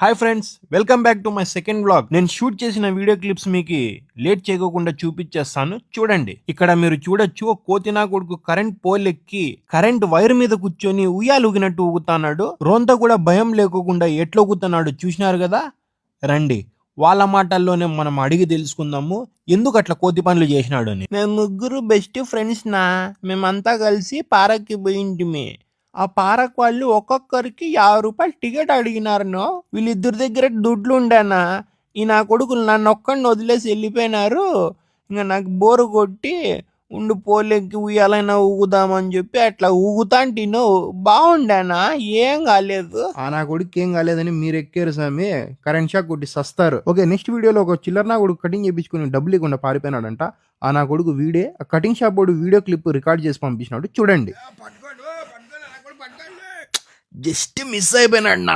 Hi friends, welcome back to my second vlog. నేను shoot చేసిన video clips మీకు late చేయకుండా చూపించేస్తాను, చూడండి. ఇక్కడ మీరు చూడొచ్చు, కోతినా కొడుకు కరెంట్ పోల్ ఎక్కి కరెంట్ వైర్ మీద కూర్చొని ఉయ్యాలు ఊగినట్టు ఊగుతున్నాడు. రోంత కూడా భయం లేకోకుండా ఎట్లా ఊగుతున్నాడు చూసినారు కదా. రండి, వాళ్ళ మాటల్లోనే మనం అడిగి తెలుసుకుందాము ఎందుకు అట్లా కోతి పనులు చేసినాడు అని. మేము ముగ్గురు బెస్ట్ ఫ్రెండ్స్ నా, మేమంతా కలిసి పార్క్కి పోయింటిమి. ఆ పార్క్ వాళ్ళు ఒక్కొక్కరికి 50 రూపాయలు టికెట్ అడిగినారు. వీళ్ళిద్దరి దగ్గర దుడ్లు ఉండేనా. ఈ నా కొడుకులు నన్ను ఒక్కడిని వదిలేసి వెళ్ళిపోయినారు. ఇంకా నాకు బోరు కొట్టి ఉండు పోలేకి ఊయాలైనా ఊగుదామని చెప్పి అట్లా ఊగుతాంటినో. బాగుండేనా, ఏం కాలేదు. ఆ నా కొడుకు ఏం కాలేదని మీరు ఎక్కారు స్వామి, కరెంట్ షాక్ కొట్టి సస్తారు. ఓకే, నెక్స్ట్ వీడియోలో ఒక చిల్లర నా కొడుకు కటింగ్ చేయించుకుని డబ్బులు ఇవ్వకుండా పారిపోయినాడంట. ఆ నా కొడుకు వీడే ఆ కటింగ్ షాప్ వాడు వీడియో క్లిప్ రికార్డ్ చేసి పంపించినాడు, చూడండి. జస్ట్ మిస్ అయిపోయినాడు నా.